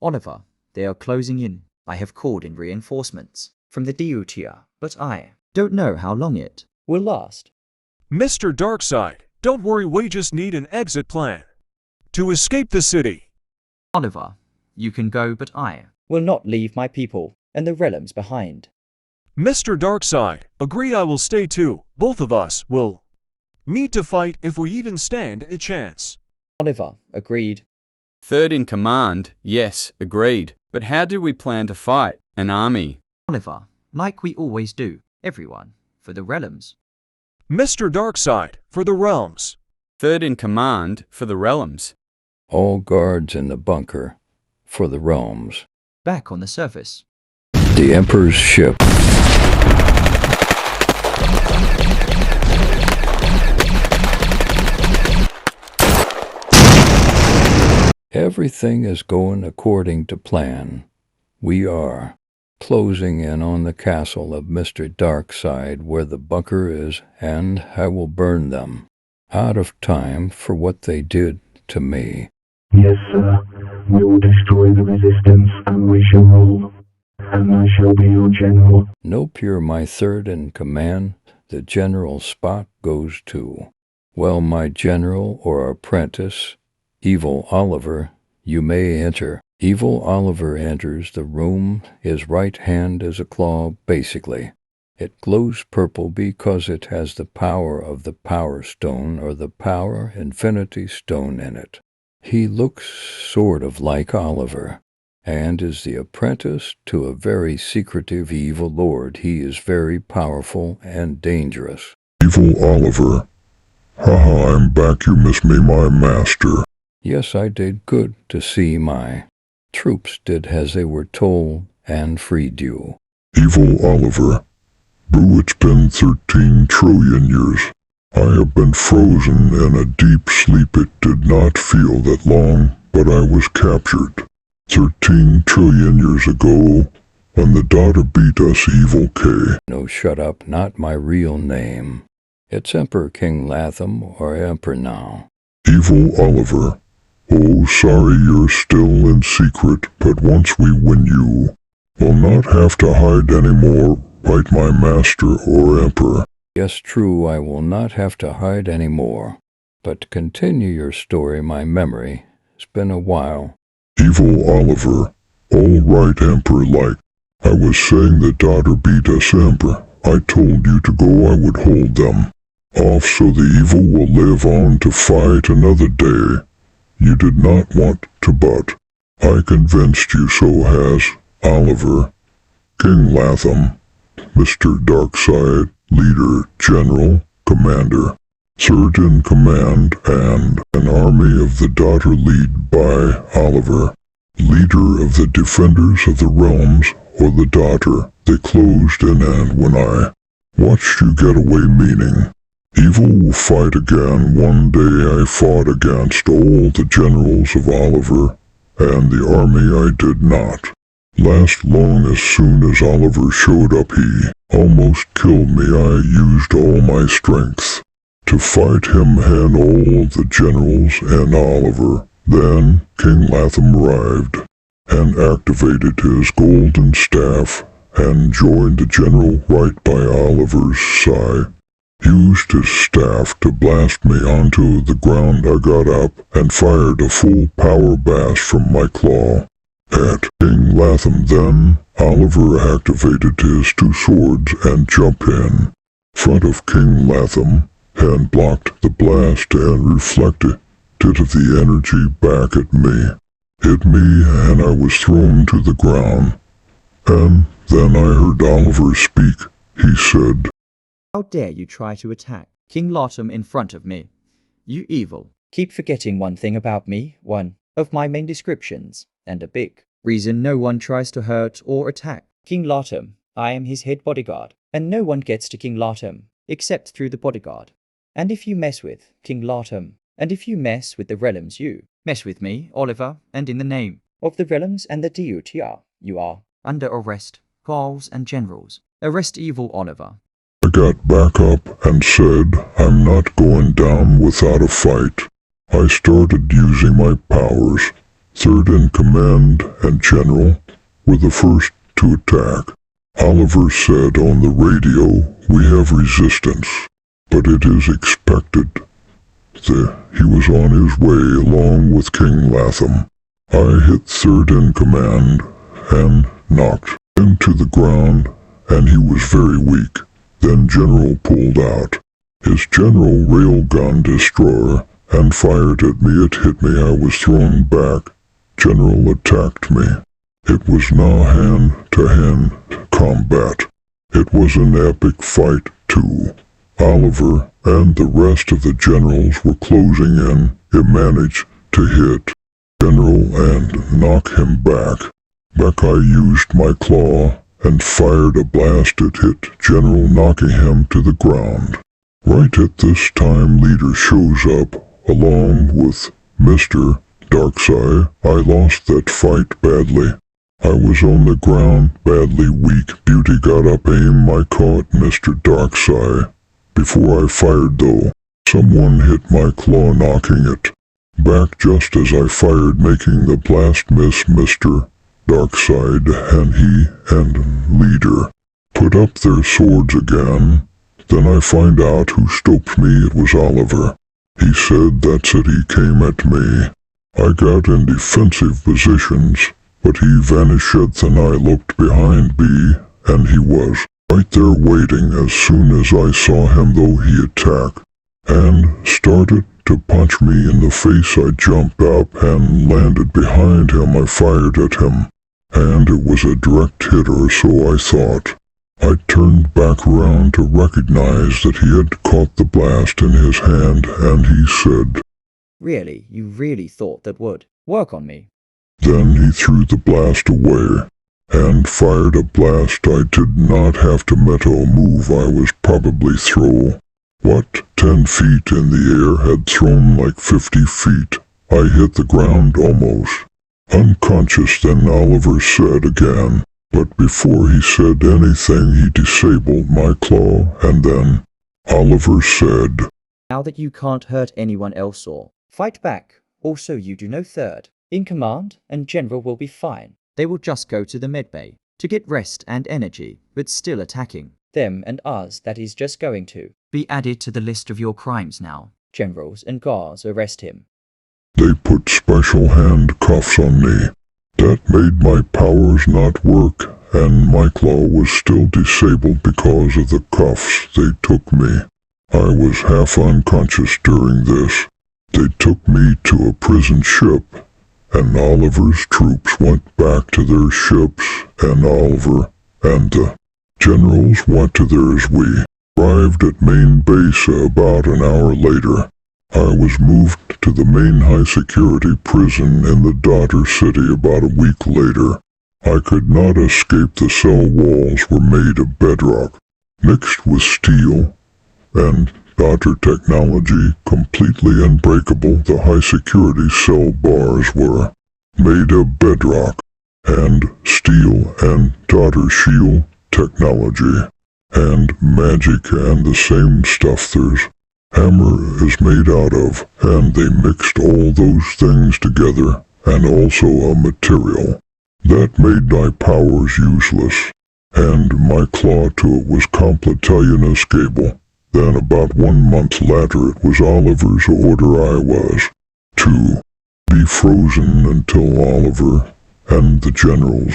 Oliver, they are closing in. I have called in reinforcements from the DUTR, but I don't know how long it will last. Mr. Darkseid, don't worry, we just need an exit plan to escape the city. Oliver, you can go, but I will not leave my people and the realms behind. Mr. Darkseid, agreed, I will stay too. Both of us will need to fight if we even stand a chance. Oliver, agreed. Third in command, yes, agreed. But how do we plan to fight an army? Oliver, like we always do, everyone, for the realms. Mr. Darkseid, for the realms. Third in command, for the realms. All guards in the bunker, for the realms. Back on the surface. The Emperor's ship. Everything is going according to plan. We are closing in on the castle of Mr. Darkseid, where the bunker is, and I will burn them out of time for what they did to me. Yes, sir. We will destroy the resistance, and we shall rule. And I shall be your general. Nope, you're my third in command. The general spot goes to. Well, my general or apprentice, Evil Oliver, you may enter. Evil Oliver enters the room. His right hand is a claw, basically. It glows purple because it has the power of the Power Stone or the Power Infinity Stone in it. He looks sort of like Oliver, and is the apprentice to a very secretive evil lord. He is very powerful and dangerous. Evil Oliver. Haha, I'm back, you miss me, my master. Yes, I did good to see my troops did as they were told and freed you. Evil Oliver. Boo, it's been 13 trillion years. I have been frozen in a deep sleep. It did not feel that long, but I was captured. 13 trillion years ago, when the daughter beat us, Evil K. No, shut up, not my real name. It's Emperor King Latham, or Emperor now. Evil Oliver. Oh, sorry you're still in secret, but once we win you, we'll not have to hide anymore, right, my master or emperor? Yes, true, I will not have to hide anymore. But continue your story, my memory. It's been a while. Evil Oliver. All right, emperor, like I was saying, the daughter beat us, emperor. I told you to go, I would hold them off so the evil will live on to fight another day. You did not want to, but I convinced you, so has Oliver. King Latham, Mr. Darkseid, leader, general, commander, third in command, and an army of the daughter lead by Oliver, leader of the defenders of the realms, or the daughter. They closed in, and when I watched you get away, meaning evil will fight again. One day I fought against all the generals of Oliver, and the army I did not last long. As soon as Oliver showed up, he almost killed me. I used all my strength to fight him and all the generals and Oliver. Then King Latham arrived and activated his golden staff and joined the general right by Oliver's side. Used his staff to blast me onto the ground. I got up and fired a full power blast from my claw at King Latham. Then Oliver activated his two swords and jumped in front of King Latham and blocked the blast and reflected the energy back at me. Hit me and I was thrown to the ground. And then I heard Oliver speak. He said, How dare you try to attack King Latham in front of me? You evil. Keep forgetting one thing about me, one of my main descriptions, and a big reason no one tries to hurt or attack King Latham. I am his head bodyguard, and no one gets to King Latham except through the bodyguard. And if you mess with King Latham, and if you mess with the realms, you mess with me, Oliver, and in the name of the realms and the DUTR, you are under arrest, Carls and generals. Arrest evil Oliver. I got back up and said, I'm not going down without a fight. I started using my powers third in command and general, were the first to attack. Oliver said on the radio, "We have resistance, but it is expected." He was on his way along with King Latham. I hit third in command and knocked him to the ground, and he was very weak. Then General pulled out his General Railgun Destroyer and fired at me. It hit me. I was thrown back. General attacked me. It was now hand-to-hand combat. It was an epic fight, too. Oliver and the rest of the generals were closing in. He managed to hit General and knock him back. I used my claw and fired a blast. It hit General, knocking him to the ground. Right at this time, Leader shows up, along with Mr. Darkseid. I lost that fight badly. I was on the ground, badly weak. Beauty got up, aim. I caught Mr. Darkseid. Before I fired, though, someone hit my claw, knocking it back just as I fired, making the blast miss Mr. Darkseid, and he and Leader put up their swords again. Then I find out who stopped me. It was Oliver. He said that's it. He came at me. I got in defensive positions, but he vanished. Then I looked behind me, and he was right there waiting. As soon as I saw him, though, he attacked and started to punch me in the face. I jumped up and landed behind him. I fired at him, and it was a direct hit, or so I thought. I turned back around to recognize that he had caught the blast in his hand, and he said, Really, you really thought that would work on me? Then he threw the blast away and fired a blast. I did not have to metal move. I was probably 10 feet in the air, had thrown like 50 feet. I hit the ground almost unconscious. Then Oliver said again, but before he said anything, he disabled my claw, and then Oliver said, Now that you can't hurt anyone else or fight back, also you do no third in command, and General will be fine. They will just go to the medbay to get rest and energy, but still attacking them and us. That is just going to be added to the list of your crimes now. Generals and guards arrest him. They put special handcuffs on me. That made my powers not work, and my claw was still disabled because of the cuffs they took me. I was half unconscious during this. They took me to a prison ship, and Oliver's troops went back to their ships, and Oliver and the generals went to theirs. We arrived at main base about an hour later. I was moved to the main high-security prison in the daughter city about a week later. I could not escape. The cell walls were made of bedrock, mixed with steel and daughter technology, completely unbreakable. The high-security cell bars were made of bedrock and steel and daughter shield technology and magic and the same stuff there's hammer is made out of, and they mixed all those things together, and also a material that made my powers useless, and my claw to it was completely inescapable. Then about 1 month later, it was Oliver's order I was to be frozen until Oliver and the generals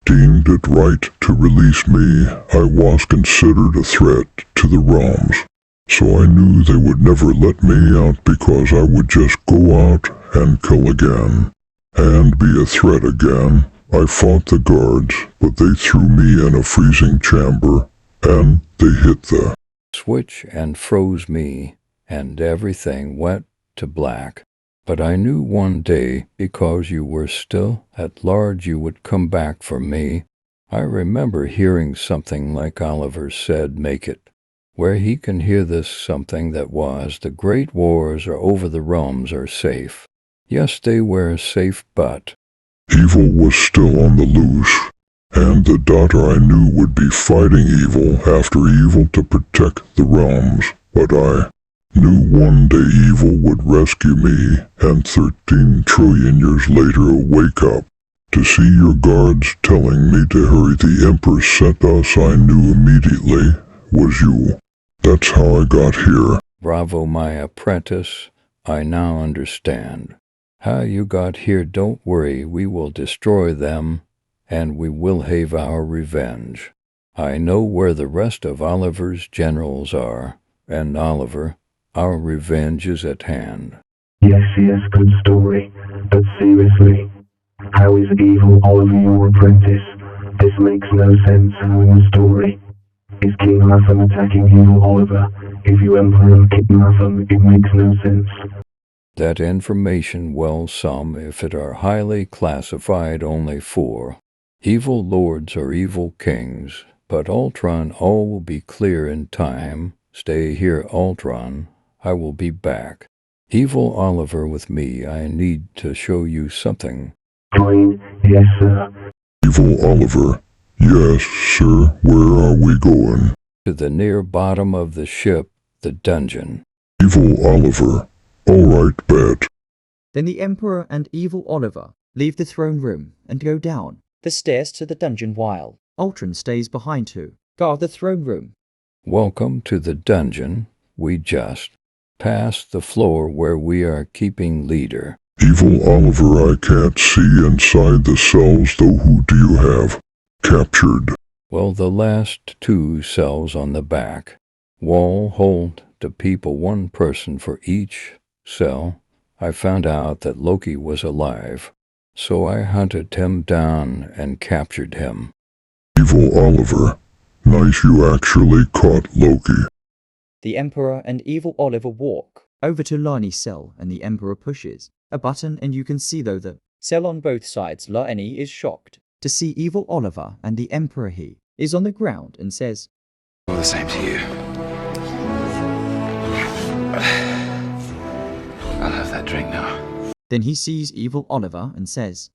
deemed it right to release me. I was considered a threat to the realms, so I knew they would never let me out because I would just go out and kill again and be a threat again. I fought the guards, but they threw me in a freezing chamber, and they hit the switch and froze me, and everything went to black. But I knew one day, because you were still at large, you would come back for me. I remember hearing something like Oliver said, make it where he can hear this something that was, the great wars are over, the realms are safe. Yes, they were safe, but evil was still on the loose, and the daughter I knew would be fighting evil after evil to protect the realms. But I Knew one day evil would rescue me, and 13 trillion years later wake up. To see your guards telling me to hurry, the Emperor sent us, I knew immediately was you. That's how I got here. Bravo, my apprentice. I now understand. How you got here, don't worry, we will destroy them, and we will have our revenge. I know where the rest of Oliver's generals are, and Oliver, our revenge is at hand. Yes, good story. But seriously, how is evil Oliver your apprentice? This makes no sense. How in the story is King Latham attacking evil Oliver? If you Emperor King Latham, it makes no sense. That information, well, some, if it are highly classified, only 4. Evil lords or evil kings, but Ultron, all will be clear in time. Stay here, Ultron. I will be back. Evil Oliver with me, I need to show you something. Fine, yes, sir. Evil Oliver. Yes, sir. Where are we going? To the near bottom of the ship, the dungeon. Evil Oliver. All right, bet. Then the Emperor and evil Oliver leave the throne room and go down the stairs to the dungeon while Ultron stays behind to guard the throne room. Welcome to the dungeon. We just passed the floor where we are keeping leader. Evil Oliver, I can't see inside the cells, though. Who do you have captured? Well, the last 2 cells on the back wall hold to people, 1 person for each cell. I found out that Loki was alive, so I hunted him down and captured him. Evil Oliver. Nice, you actually caught Loki. The Emperor and evil Oliver walk over to Lani's cell, and the Emperor pushes a button, and you can see though the cell on both sides. Lani is shocked to see evil Oliver, and the Emperor, he is on the ground and says, All the same to you. I'll have that drink now. Then he sees evil Oliver and says,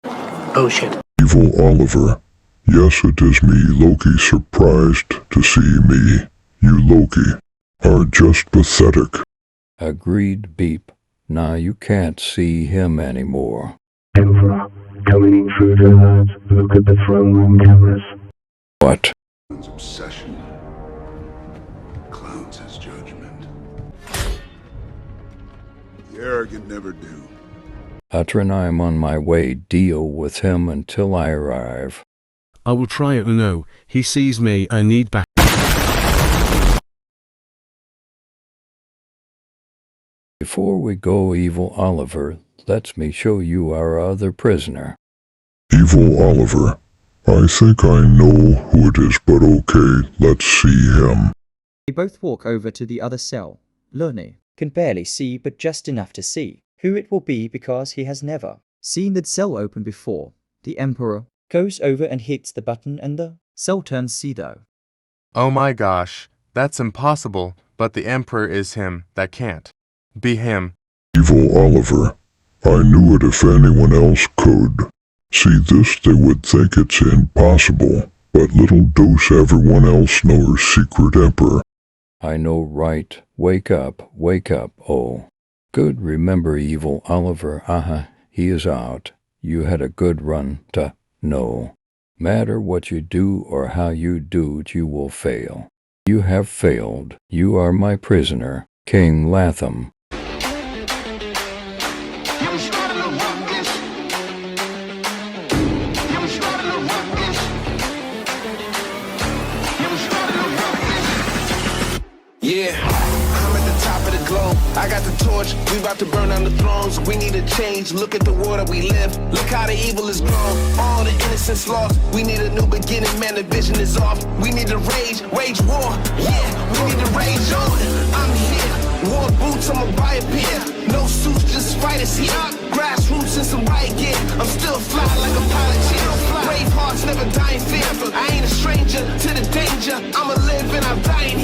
Oh shit. Evil Oliver. Yes, it is me, Loki. Surprised to see me. You, Loki, are just pathetic. Agreed, Beep. Now you can't see him anymore. Emperor, coming intruder alert. Look at the throne room cameras. What? Obsession clouds his judgment. The arrogant never do. Utrin, I am on my way. Deal with him until I arrive. I will try it. No, he sees me. I need back. Before we go, evil Oliver, let me show you our other prisoner. Evil Oliver. I think I know who it is, but okay, let's see him. They both walk over to the other cell. Lani can barely see, but just enough to see who it will be because he has never seen the cell open before. The Emperor goes over and hits the button, and the cell turns Cedo. Oh my gosh, that's impossible, but the Emperor is him. That can't be him. Evil Oliver. I knew it if anyone else could. See this, they would think it's impossible, but little does everyone else know her secret Emperor. I know, right? Wake up, oh. Good, remember evil Oliver, he is out. You had a good run, no. Matter what you do or how you do it, you will fail. You have failed. You are my prisoner, King Latham. Yeah, I'm at the top of the globe. I got the torch, we about to burn down the thrones. We need a change, look at the world that we live. Look how the evil is grown, all the innocence lost. We need a new beginning, man, the vision is off. We need to wage war, yeah, we need to rage on. I'm here, war boots, I'ma buy a pair. No suits, just fighters here. Grassroots and some riot gear. I'm still fly like a pilot here. Brave hearts never die in fear. I ain't a stranger to the danger, I'ma live and I'm dying here.